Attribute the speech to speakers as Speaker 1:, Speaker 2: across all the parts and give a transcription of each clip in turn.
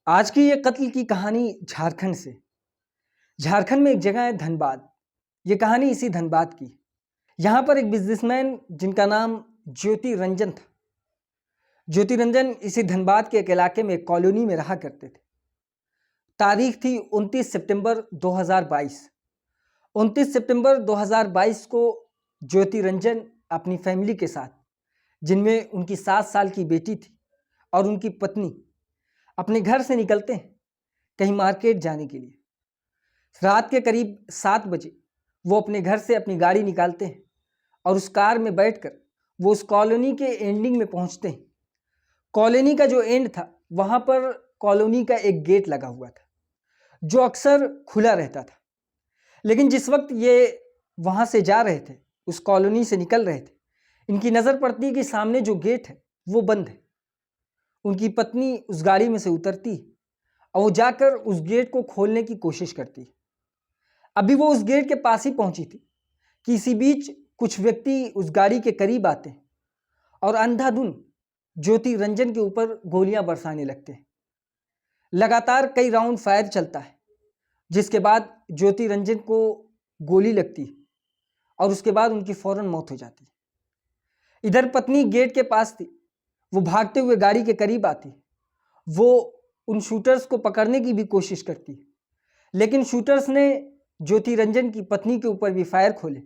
Speaker 1: आज की ये कत्ल की कहानी झारखंड से। झारखंड में एक जगह है धनबाद। ये कहानी इसी धनबाद की। यहाँ पर एक बिजनेसमैन जिनका नाम ज्योति रंजन था। ज्योति रंजन इसी धनबाद के एक इलाके में एक कॉलोनी में रहा करते थे। तारीख थी 29 सितंबर 2022। 29 सितंबर 2022 को ज्योति रंजन अपनी फैमिली के साथ, जिनमें उनकी 7 साल की बेटी थी और उनकी पत्नी, अपने घर से निकलते हैं कहीं मार्केट जाने के लिए। रात के करीब 7 बजे वो अपने घर से अपनी गाड़ी निकालते हैं और उस कार में बैठकर वो उस कॉलोनी के एंडिंग में पहुंचते हैं। कॉलोनी का जो एंड था, वहां पर कॉलोनी का एक गेट लगा हुआ था जो अक्सर खुला रहता था। लेकिन जिस वक्त ये वहां से जा रहे थे, उस कॉलोनी से निकल रहे थे, इनकी नज़र पड़ती है कि सामने जो गेट है वो बंद है। उनकी पत्नी उस गाड़ी में से उतरती है और वो जाकर उस गेट को खोलने की कोशिश करती है। अभी वो उस गेट के पास ही पहुंची थी कि इसी बीच कुछ व्यक्ति उस गाड़ी के करीब आते हैं और अंधाधुंध ज्योति रंजन के ऊपर गोलियां बरसाने लगते हैं। लगातार कई राउंड फायर चलता है, जिसके बाद ज्योति रंजन को गोली लगती है और उसके बाद उनकी फौरन मौत हो जाती है। इधर पत्नी गेट के पास थी, वो भागते हुए गाड़ी के करीब आती है। वो उन शूटर्स को पकड़ने की भी कोशिश करती है, लेकिन शूटर्स ने ज्योति रंजन की पत्नी के ऊपर भी फायर खोले,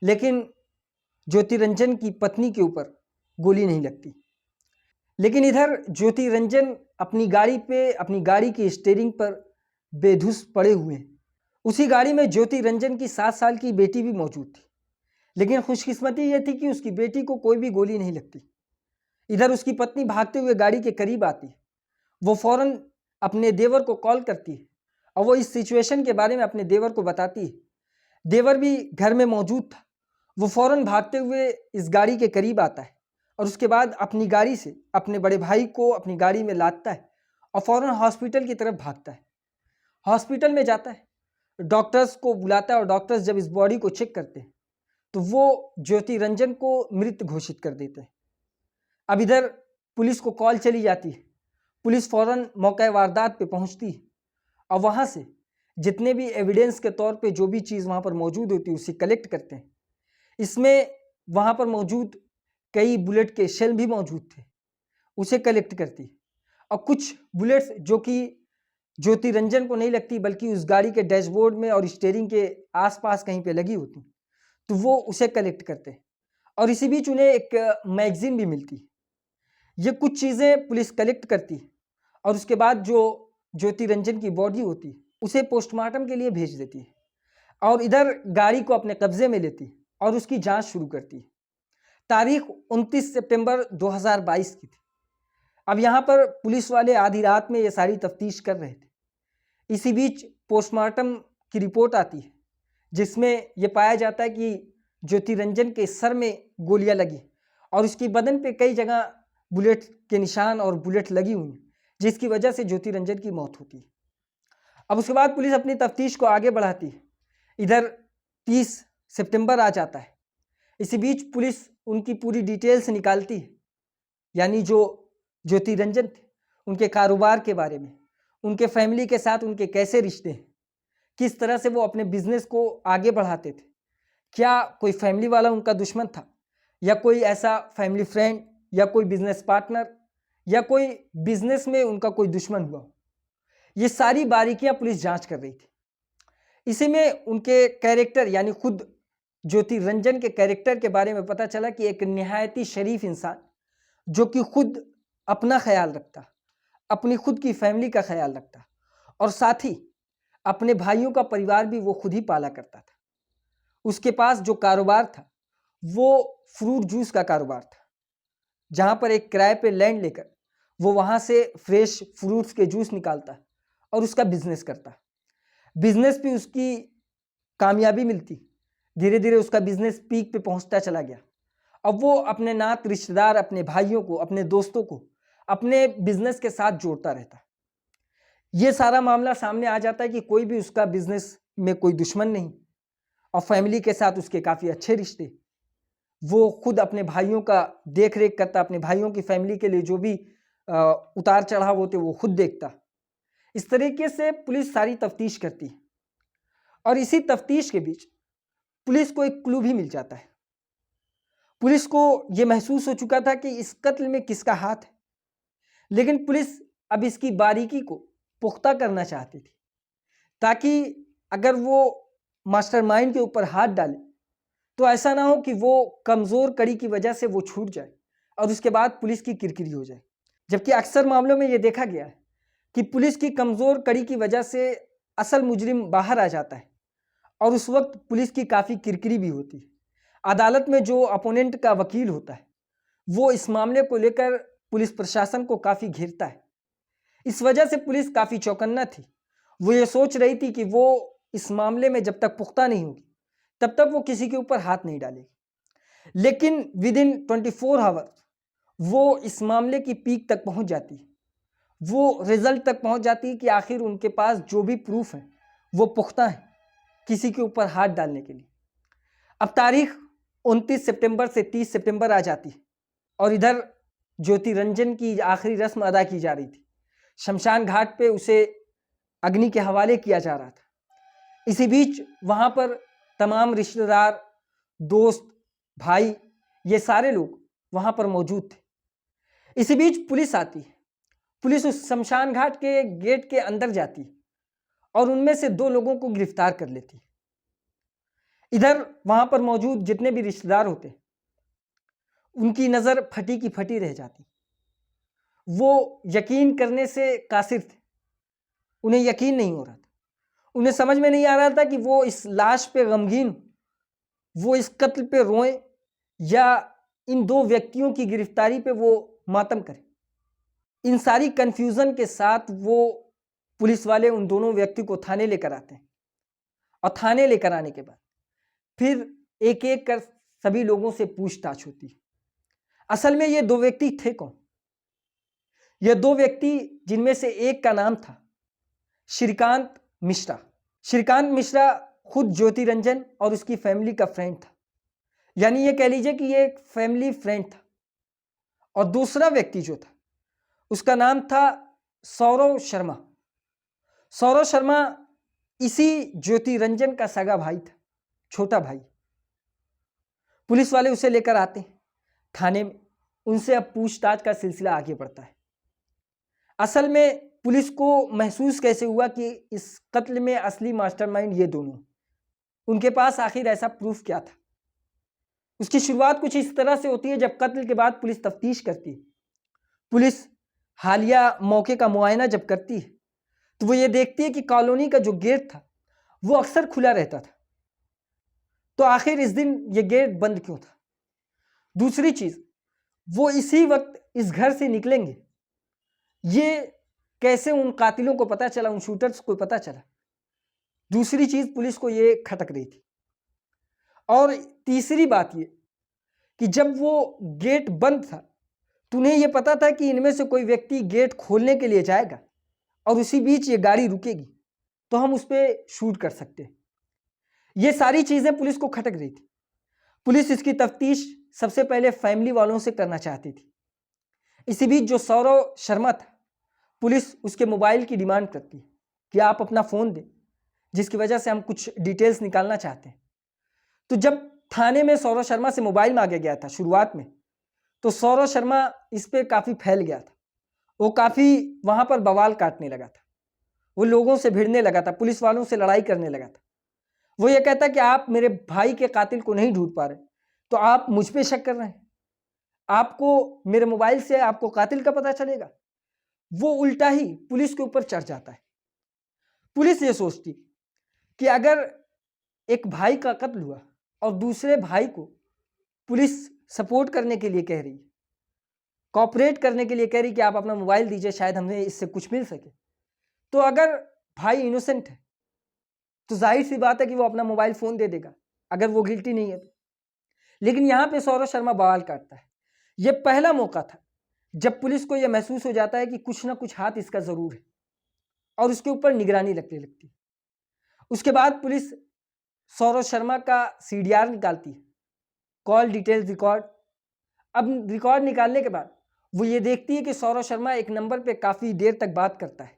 Speaker 1: लेकिन ज्योति रंजन की पत्नी के ऊपर गोली नहीं लगती। लेकिन इधर ज्योति रंजन अपनी गाड़ी पे, अपनी गाड़ी की स्टीयरिंग पर बेधुस पड़े हुए हैं। उसी गाड़ी में ज्योति रंजन की 7 साल की बेटी भी मौजूद थी, लेकिन खुशकिस्मती ये थी कि उसकी बेटी को कोई भी गोली नहीं लगती। इधर उसकी पत्नी भागते हुए गाड़ी के करीब आती है। वो फौरन अपने देवर को कॉल करती है और वो इस सिचुएशन के बारे में अपने देवर को बताती है। देवर भी घर में मौजूद था। वो फौरन भागते हुए इस गाड़ी के करीब आता है और उसके बाद अपनी गाड़ी से अपने बड़े भाई को अपनी गाड़ी में लादता है और फौरन हॉस्पिटल की तरफ भागता है। हॉस्पिटल में जाता है, डॉक्टर्स को बुलाता है और डॉक्टर्स जब इस बॉडी को चेक करते हैं तो वो ज्योति रंजन को मृत घोषित कर देते हैं। अब इधर पुलिस को कॉल चली जाती है। पुलिस फौरन मौका वारदात पे पहुंचती है और वहां से जितने भी एविडेंस के तौर पे जो भी चीज़ वहां पर मौजूद होती है उसे कलेक्ट करते हैं। इसमें वहां पर मौजूद कई बुलेट के शेल भी मौजूद थे, उसे कलेक्ट करती है। और कुछ बुलेट्स जो कि ज्योति रंजन को नहीं लगती बल्कि उस गाड़ी के डैशबोर्ड में और स्टीयरिंग के आसपास कहीं पे लगी होती, तो वो उसे कलेक्ट करते हैं। और इसी बीच उन्हें एक मैगजीन भी मिलती है। ये कुछ चीज़ें पुलिस कलेक्ट करती है और उसके बाद जो ज्योति रंजन की बॉडी होती है उसे पोस्टमार्टम के लिए भेज देती है और इधर गाड़ी को अपने कब्जे में लेती है और उसकी जांच शुरू करती है। तारीख 29 सितंबर 2022 की थी। अब यहाँ पर पुलिस वाले आधी रात में ये सारी तफ्तीश कर रहे थे। इसी बीच पोस्टमार्टम की रिपोर्ट आती है, जिसमें यह पाया जाता है कि ज्योति रंजन के सर में गोलियां लगी और उसकी बदन पे कई जगह बुलेट के निशान और बुलेट लगी हुई, जिसकी वजह से ज्योति रंजन की मौत होती है। अब उसके बाद पुलिस अपनी तफ्तीश को आगे बढ़ाती है। इधर 30 सितंबर आ जाता है। इसी बीच पुलिस उनकी पूरी डिटेल्स निकालती है, यानी जो ज्योति रंजन थे उनके कारोबार के बारे में, उनके फैमिली के साथ उनके कैसे रिश्ते हैं, किस तरह से वो अपने बिजनेस को आगे बढ़ाते थे, क्या कोई फैमिली वाला उनका दुश्मन था या कोई ऐसा फैमिली फ्रेंड या कोई बिजनेस पार्टनर या कोई बिजनेस में उनका कोई दुश्मन हुआ। ये सारी बारीकियां पुलिस जांच कर रही थी। इसी में उनके कैरेक्टर यानी खुद ज्योति रंजन के कैरेक्टर के बारे में पता चला कि एक निहायती शरीफ इंसान जो कि खुद अपना ख्याल रखता, अपनी खुद की फैमिली का ख्याल रखता और साथ ही अपने भाइयों का परिवार भी वो खुद ही पाला करता था। उसके पास जो कारोबार था वो फ्रूट जूस का कारोबार था, जहाँ पर एक किराए पे लैंड लेकर वो वहाँ से फ्रेश फ्रूट्स के जूस निकालता और उसका बिजनेस करता। बिजनेस भी उसकी कामयाबी मिलती, धीरे धीरे उसका बिजनेस पीक पे पहुँचता चला गया। अब वो अपने नात रिश्तेदार, अपने भाइयों को, अपने दोस्तों को अपने बिजनेस के साथ जोड़ता रहता। ये सारा मामला सामने आ जाता है कि कोई भी उसका बिजनेस में कोई दुश्मन नहीं और फैमिली के साथ उसके काफ़ी अच्छे रिश्ते। वो खुद अपने भाइयों का देख रेख करता, अपने भाइयों की फैमिली के लिए जो भी उतार चढ़ाव होते वो खुद देखता। इस तरीके से पुलिस सारी तफ्तीश करती है और इसी तफ्तीश के बीच पुलिस को एक क्लू भी मिल जाता है। पुलिस को यह महसूस हो चुका था कि इस कत्ल में किसका हाथ है, लेकिन पुलिस अब इसकी बारीकी को पुख्ता करना चाहती थी ताकि अगर वो मास्टरमाइंड के ऊपर हाथ डाले तो ऐसा ना हो कि वो कमज़ोर कड़ी की वजह से वो छूट जाए और उसके बाद पुलिस की किरकिरी हो जाए। जबकि अक्सर मामलों में ये देखा गया है कि पुलिस की कमज़ोर कड़ी की वजह से असल मुजरिम बाहर आ जाता है और उस वक्त पुलिस की काफ़ी किरकिरी भी होती है। अदालत में जो अपोनेंट का वकील होता है वो इस मामले को लेकर पुलिस प्रशासन को काफ़ी घेरता है। इस वजह से पुलिस काफ़ी चौकन्ना थी। वो ये सोच रही थी कि वो इस मामले में जब तक पुख्ता नहीं होगी तब तक वो किसी के ऊपर हाथ नहीं डालेगी। लेकिन विद इन 24 आवर वो इस मामले की पीक तक पहुंच जाती है, वो रिजल्ट तक पहुंच जाती है कि आखिर उनके पास जो भी प्रूफ है वो पुख्ता है किसी के ऊपर हाथ डालने के लिए। अब तारीख 29 सितंबर से 30 सितंबर आ जाती है और इधर ज्योति रंजन की आखिरी रस्म अदा की जा रही थी। शमशान घाट पे उसे अग्नि के हवाले किया जा रहा था। इसी बीच वहाँ पर तमाम रिश्तेदार, दोस्त, भाई, ये सारे लोग वहाँ पर मौजूद थे। इसी बीच पुलिस आती है। पुलिस उस शमशान घाट के गेट के अंदर जाती है और उनमें से 2 लोगों को गिरफ्तार कर लेती है। इधर वहाँ पर मौजूद जितने भी रिश्तेदार होते उनकी नज़र फटी की फटी रह जाती। वो यकीन करने से कासिर थे, उन्हें यकीन नहीं हो रहा था। उन्हें समझ में नहीं आ रहा था कि वो इस लाश पे गमगीन, वो इस कत्ल पे रोएं या इन 2 व्यक्तियों की गिरफ्तारी पे वो मातम करें। इन सारी कन्फ्यूज़न के साथ वो पुलिस वाले उन दोनों व्यक्ति को थाने लेकर आते हैं और थाने लेकर आने के बाद फिर एक एक कर सभी लोगों से पूछताछ होती है। असल में ये 2 व्यक्ति थे कौन? ये 2 व्यक्ति जिनमें से एक का नाम था श्रीकांत मिश्रा। श्रीकांत मिश्रा खुद ज्योति रंजन और उसकी फैमिली का फ्रेंड था, यानी ये कह लीजिए कि ये एक फैमिली फ्रेंड था। और दूसरा व्यक्ति जो था उसका नाम था सौरव शर्मा। सौरव शर्मा इसी ज्योति रंजन का सगा भाई था, छोटा भाई। पुलिस वाले उसे लेकर आते हैं थाने में। उनसे अब पूछताछ का सिलसिला आगे बढ़ता है। असल में पुलिस को महसूस कैसे हुआ कि इस कत्ल में असली मास्टरमाइंड ये दोनों, उनके पास आखिर ऐसा प्रूफ क्या था? उसकी शुरुआत कुछ इस तरह से होती है। जब कत्ल के बाद पुलिस तफ्तीश करती है, पुलिस हालिया मौके का मुआयना जब करती है तो वो ये देखती है कि कॉलोनी का जो गेट था वो अक्सर खुला रहता था। तो आखिर इस दिन ये गेट बंद क्यों था? दूसरी चीज, वो इसी वक्त इस घर से निकलेंगे, ये कैसे उन कातिलों को पता चला, उन शूटर्स को पता चला? दूसरी चीज पुलिस को ये खटक रही थी। और तीसरी बात ये कि जब वो गेट बंद था तो उन्हें ये पता था कि इनमें से कोई व्यक्ति गेट खोलने के लिए जाएगा और उसी बीच ये गाड़ी रुकेगी तो हम उस पर शूट कर सकते हैं। ये सारी चीजें पुलिस को खटक रही थी। पुलिस इसकी तफ्तीश सबसे पहले फैमिली वालों से करना चाहती थी। इसी बीच जो सौरव शर्मा था, पुलिस उसके मोबाइल की डिमांड करती है कि आप अपना फ़ोन दें, जिसकी वजह से हम कुछ डिटेल्स निकालना चाहते हैं। तो जब थाने में सौरव शर्मा से मोबाइल मांगा गया था शुरुआत में, तो सौरव शर्मा इस पर काफ़ी फैल गया था। वो काफ़ी वहाँ पर बवाल काटने लगा था, वो लोगों से भिड़ने लगा था, पुलिस वालों से लड़ाई करने लगा था। वो ये कहता कि आप मेरे भाई के कातिल को नहीं ढूंढ पा रहे तो आप मुझ पे शक कर रहे हैं, आपको मेरे मोबाइल से आपको कातिल का पता चलेगा। वो उल्टा ही पुलिस के ऊपर चढ़ जाता है। पुलिस ये सोचती कि अगर एक भाई का कत्ल हुआ और दूसरे भाई को पुलिस सपोर्ट करने के लिए कह रही है, कॉपरेट करने के लिए कह रही कि आप अपना मोबाइल दीजिए, शायद हमें इससे कुछ मिल सके, तो अगर भाई इनोसेंट है तो जाहिर सी बात है कि वो अपना मोबाइल फ़ोन दे देगा अगर वो गिल्टी नहीं है तो। लेकिन यहाँ पे सौरव शर्मा बवाल काटता है। ये पहला मौका था जब पुलिस को यह महसूस हो जाता है कि कुछ ना कुछ हाथ इसका ज़रूर है और उसके ऊपर निगरानी लगने लगती है। उसके बाद पुलिस सौरव शर्मा का CDR निकालती है, कॉल डिटेल्स रिकॉर्ड। अब रिकॉर्ड निकालने के बाद वो ये देखती है कि सौरव शर्मा एक नंबर पे काफ़ी देर तक बात करता है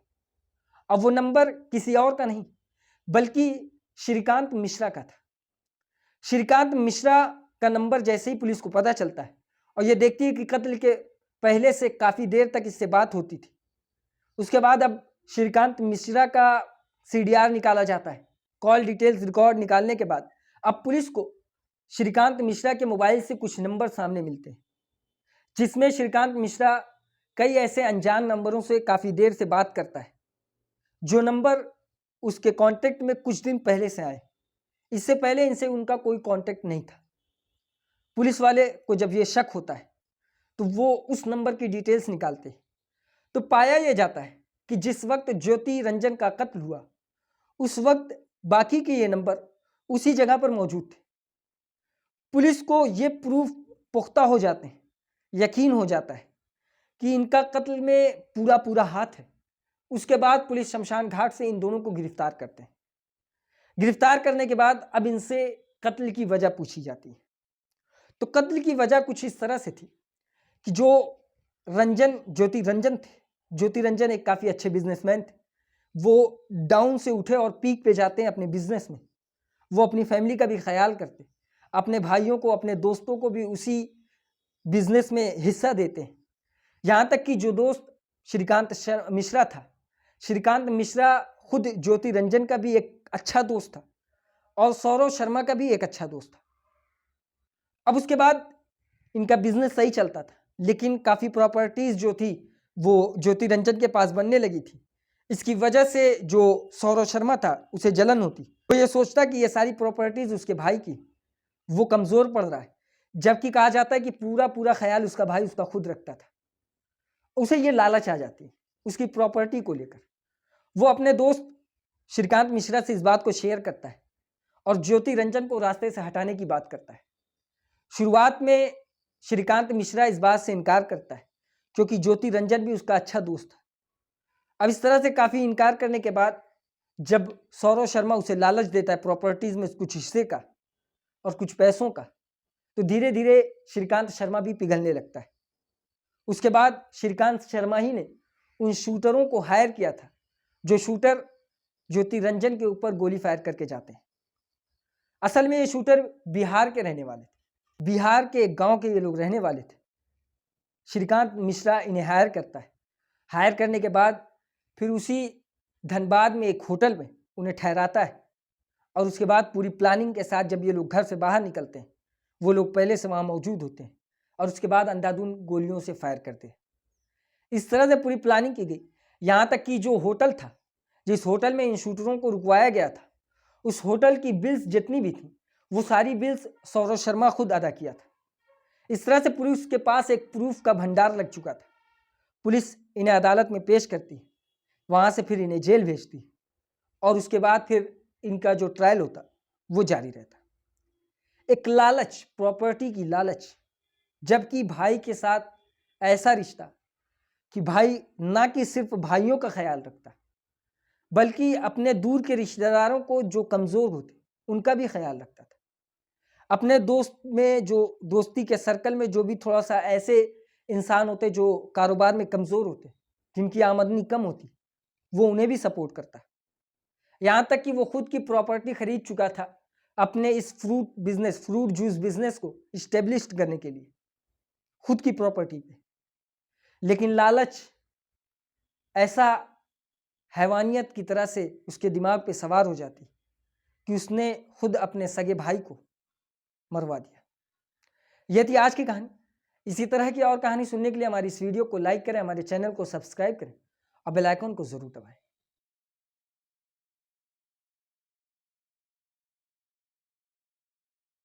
Speaker 1: अब वो नंबर किसी और का नहीं बल्कि श्रीकांत मिश्रा का था। श्रीकांत मिश्रा का नंबर जैसे ही पुलिस को पता चलता है और ये देखती है कि कत्ल के पहले से काफ़ी देर तक इससे बात होती थी, उसके बाद अब श्रीकांत मिश्रा का CDR निकाला जाता है। कॉल डिटेल्स रिकॉर्ड निकालने के बाद अब पुलिस को श्रीकांत मिश्रा के मोबाइल से कुछ नंबर सामने मिलते हैं, जिसमें श्रीकांत मिश्रा कई ऐसे अनजान नंबरों से काफ़ी देर से बात करता है, जो नंबर उसके कांटेक्ट में कुछ दिन पहले से आए। इससे पहले इनसे उनका कोई कांटेक्ट नहीं था। पुलिस वाले को जब ये शक होता है तो वो उस नंबर की डिटेल्स निकालते हैं, तो पाया यह जाता है कि जिस वक्त ज्योति रंजन का कत्ल हुआ उस वक्त बाकी के ये नंबर उसी जगह पर मौजूद थे। पुलिस को ये प्रूफ पुख्ता हो जाते हैं, यकीन हो जाता है कि इनका कत्ल में पूरा पूरा हाथ है। उसके बाद पुलिस शमशान घाट से इन दोनों को गिरफ्तार करते हैं। गिरफ्तार करने के बाद अब इनसे कत्ल की वजह पूछी जाती है। तो कत्ल की वजह कुछ इस तरह से थी कि जो ज्योति रंजन थे, ज्योति रंजन एक काफ़ी अच्छे बिजनेसमैन थे। वो डाउन से उठे और पीक पे जाते हैं अपने बिजनेस में। वो अपनी फैमिली का भी ख्याल करते, अपने भाइयों को, अपने दोस्तों को भी उसी बिजनेस में हिस्सा देते हैं। यहाँ तक कि जो दोस्त श्रीकांत मिश्रा था, श्रीकांत मिश्रा खुद ज्योति रंजन का भी एक अच्छा दोस्त था और सौरव शर्मा का भी एक अच्छा दोस्त था। अब उसके बाद इनका बिजनेस सही चलता था, लेकिन काफ़ी प्रॉपर्टीज़ जो थी वो ज्योति रंजन के पास बनने लगी थी। इसकी वजह से जो सौरव शर्मा था उसे जलन होती, तो ये सोचता कि ये सारी प्रॉपर्टीज़ उसके भाई की, वो कमज़ोर पड़ रहा है, जबकि कहा जाता है कि पूरा पूरा ख्याल उसका भाई उसका खुद रखता था। उसे ये लालच आ जाती है उसकी प्रॉपर्टी को लेकर। वो अपने दोस्त श्रीकांत मिश्रा से इस बात को शेयर करता है और ज्योति रंजन को रास्ते से हटाने की बात करता है। शुरुआत में श्रीकांत मिश्रा इस बात से इनकार करता है क्योंकि ज्योति रंजन भी उसका अच्छा दोस्त था। अब इस तरह से काफ़ी इनकार करने के बाद जब सौरव शर्मा उसे लालच देता है प्रॉपर्टीज़ में कुछ हिस्से का और कुछ पैसों का, तो धीरे धीरे श्रीकांत शर्मा भी पिघलने लगता है। उसके बाद श्रीकांत शर्मा ही ने उन शूटरों को हायर किया था जो शूटर ज्योति रंजन के ऊपर गोली फायर करके जाते हैं। असल में ये शूटर बिहार के रहने वाले थे, बिहार के एक गांव के ये लोग रहने वाले थे। श्रीकांत मिश्रा इन्हें हायर करता है। हायर करने के बाद फिर उसी धनबाद में एक होटल में उन्हें ठहराता है और उसके बाद पूरी प्लानिंग के साथ जब ये लोग घर से बाहर निकलते हैं, वो लोग पहले से वहाँ मौजूद होते हैं और उसके बाद अंधाधुंध गोलियों से फायर करते हैं। इस तरह से पूरी प्लानिंग की गई, यहाँ तक कि जो होटल था, जिस होटल में इन शूटरों को रुकवाया गया था, उस होटल की बिल्स जितनी भी थी वो सारी बिल्स सौरव शर्मा खुद अदा किया था। इस तरह से पुलिस के पास एक प्रूफ का भंडार लग चुका था। पुलिस इन्हें अदालत में पेश करती, वहाँ से फिर इन्हें जेल भेजती और उसके बाद फिर इनका जो ट्रायल होता वो जारी रहता। एक लालच, प्रॉपर्टी की लालच, जबकि भाई के साथ ऐसा रिश्ता कि भाई ना कि सिर्फ भाइयों का ख्याल रखता बल्कि अपने दूर के रिश्तेदारों को जो कमज़ोर होते उनका भी ख्याल रखता था। अपने दोस्त में जो दोस्ती के सर्कल में जो भी थोड़ा सा ऐसे इंसान होते जो कारोबार में कमज़ोर होते, जिनकी आमदनी कम होती, वो उन्हें भी सपोर्ट करता। यहाँ तक कि वो खुद की प्रॉपर्टी खरीद चुका था अपने इस फ्रूट जूस बिजनेस को इस्टेब्लिश करने के लिए, खुद की प्रॉपर्टी पे। लेकिन लालच ऐसा हैवानियत की तरह से उसके दिमाग पे सवार हो जाती कि उसने खुद अपने सगे भाई को मरवा दिया। यह थी आज की कहानी। इसी तरह की और कहानी सुनने के लिए हमारी इस वीडियो को लाइक करें, हमारे चैनल को सब्सक्राइब करें और बेल आइकन को ज़रूर दबाएं।